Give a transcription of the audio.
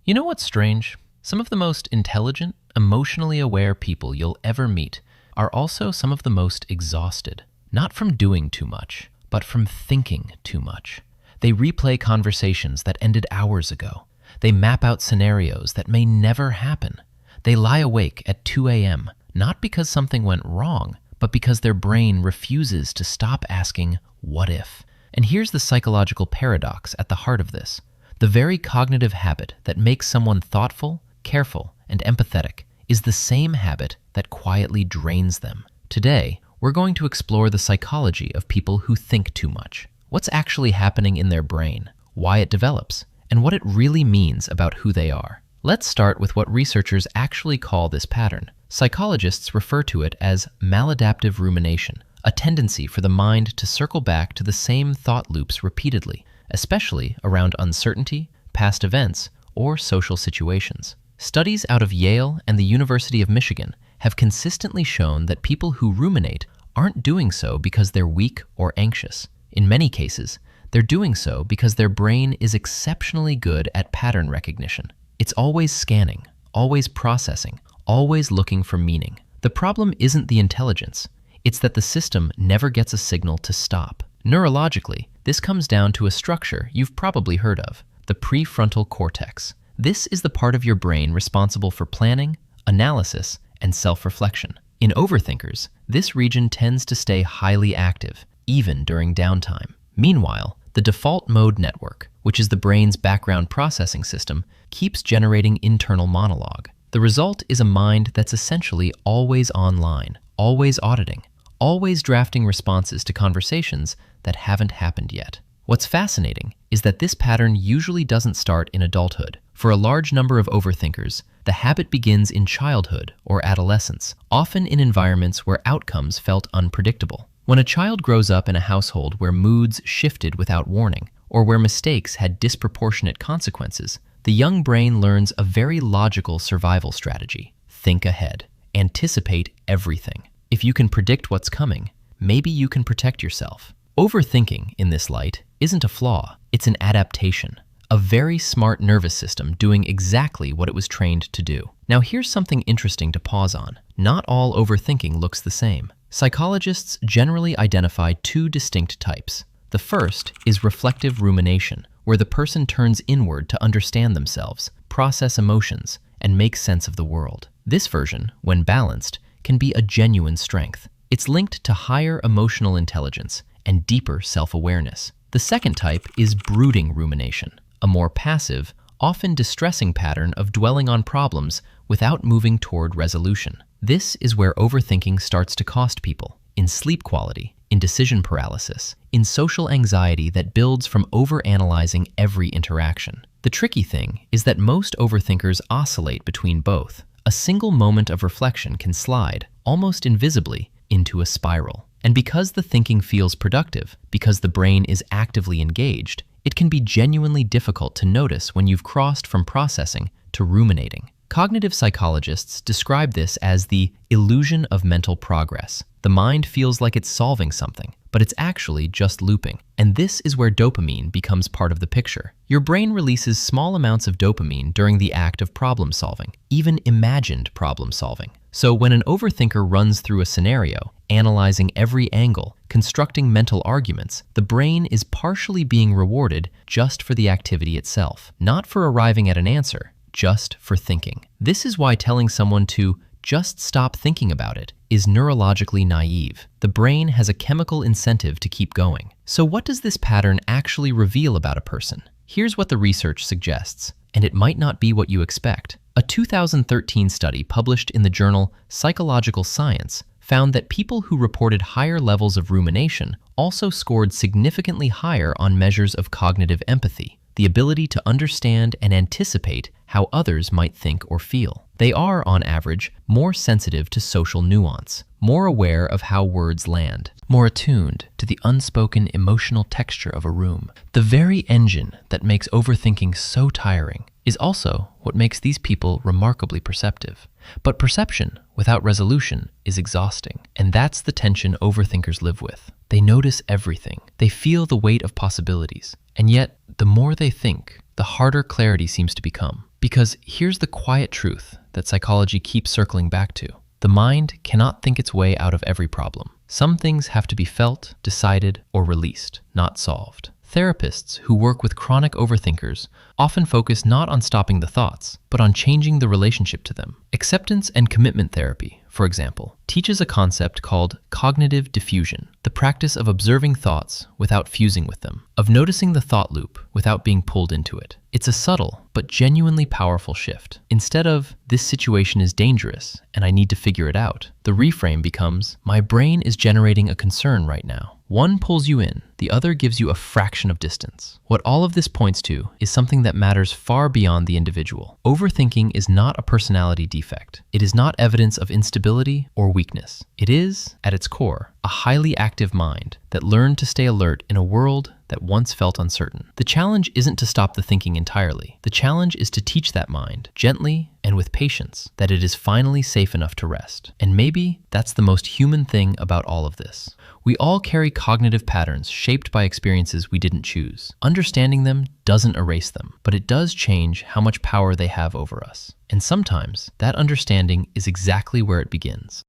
You know what's strange? Some of the most intelligent, emotionally aware people you'll ever meet are also some of the most exhausted, not from doing too much, but from thinking too much. They replay conversations that ended hours ago. They map out scenarios that may never happen. They lie awake at 2 a.m., not because something went wrong, but because their brain refuses to stop asking, what if? And here's the psychological paradox at the heart of this. The very cognitive habit that makes someone thoughtful, careful, and empathetic is the same habit that quietly drains them. Today, we're going to explore the psychology of people who think too much. What's actually happening in their brain, why it develops, and what it really means about who they are. Let's start with what researchers actually call this pattern. Psychologists refer to it as maladaptive rumination, a tendency for the mind to circle back to the same thought loops repeatedly, especially around uncertainty, past events, or social situations. Studies out of Yale and the University of Michigan have consistently shown that people who ruminate aren't doing so because they're weak or anxious. In many cases, they're doing so because their brain is exceptionally good at pattern recognition. It's always scanning, always processing, always looking for meaning. The problem isn't the intelligence, it's that the system never gets a signal to stop. Neurologically, this comes down to a structure you've probably heard of, the prefrontal cortex. This is the part of your brain responsible for planning, analysis, and self-reflection. In overthinkers, this region tends to stay highly active, even during downtime. Meanwhile, the default mode network, which is the brain's background processing system, keeps generating internal monologue. The result is a mind that's essentially always online, always auditing, always drafting responses to conversations that haven't happened yet. What's fascinating is that this pattern usually doesn't start in adulthood. For a large number of overthinkers, the habit begins in childhood or adolescence, often in environments where outcomes felt unpredictable. When a child grows up in a household where moods shifted without warning, or where mistakes had disproportionate consequences, the young brain learns a very logical survival strategy. Think ahead. Anticipate everything. If you can predict what's coming, maybe you can protect yourself. Overthinking, in this light, isn't a flaw, it's an adaptation. A very smart nervous system doing exactly what it was trained to do. Now here's something interesting to pause on. Not all overthinking looks the same. Psychologists generally identify two distinct types. The first is reflective rumination, where the person turns inward to understand themselves, process emotions, and make sense of the world. This version, when balanced, can be a genuine strength. It's linked to higher emotional intelligence and deeper self-awareness. The second type is brooding rumination, a more passive, often distressing pattern of dwelling on problems without moving toward resolution. This is where overthinking starts to cost people, in sleep quality, in decision paralysis, in social anxiety that builds from overanalyzing every interaction. The tricky thing is that most overthinkers oscillate between both. A single moment of reflection can slide, almost invisibly, into a spiral. And because the thinking feels productive, because the brain is actively engaged, it can be genuinely difficult to notice when you've crossed from processing to ruminating. Cognitive psychologists describe this as the illusion of mental progress. The mind feels like it's solving something, but it's actually just looping. And this is where dopamine becomes part of the picture. Your brain releases small amounts of dopamine during the act of problem solving, even imagined problem solving. So when an overthinker runs through a scenario, analyzing every angle, constructing mental arguments, the brain is partially being rewarded just for the activity itself, not for arriving at an answer, just for thinking. This is why telling someone to just stop thinking about it is neurologically naive. The brain has a chemical incentive to keep going. So what does this pattern actually reveal about a person? Here's what the research suggests, and it might not be what you expect. A 2013 study published in the journal Psychological Science found that people who reported higher levels of rumination also scored significantly higher on measures of cognitive empathy, the ability to understand and anticipate how others might think or feel. They are, on average, more sensitive to social nuance, more aware of how words land, more attuned to the unspoken emotional texture of a room. The very engine that makes overthinking so tiring is also what makes these people remarkably perceptive. But perception without resolution is exhausting, and that's the tension overthinkers live with. They notice everything. They feel the weight of possibilities, and yet the more they think, the harder clarity seems to become. Because here's the quiet truth that psychology keeps circling back to. The mind cannot think its way out of every problem. Some things have to be felt, decided, or released, not solved. Therapists who work with chronic overthinkers often focus not on stopping the thoughts, but on changing the relationship to them. Acceptance and commitment therapy, for example, teaches a concept called cognitive diffusion, the practice of observing thoughts without fusing with them, of noticing the thought loop without being pulled into it. It's a subtle but genuinely powerful shift. Instead of, "This situation is dangerous and I need to figure it out," the reframe becomes, "My brain is generating a concern right now." One pulls you in, the other gives you a fraction of distance. What all of this points to is something that matters far beyond the individual. Overthinking is not a personality defect. It is not evidence of instability or weakness. It is, at its core, a highly active mind that learned to stay alert in a world that once felt uncertain. The challenge isn't to stop the thinking entirely. The challenge is to teach that mind, gently and with patience, that it is finally safe enough to rest. And maybe that's the most human thing about all of this. We all carry cognitive patterns shaped by experiences we didn't choose. Understanding them doesn't erase them, but it does change how much power they have over us. And sometimes that understanding is exactly where it begins.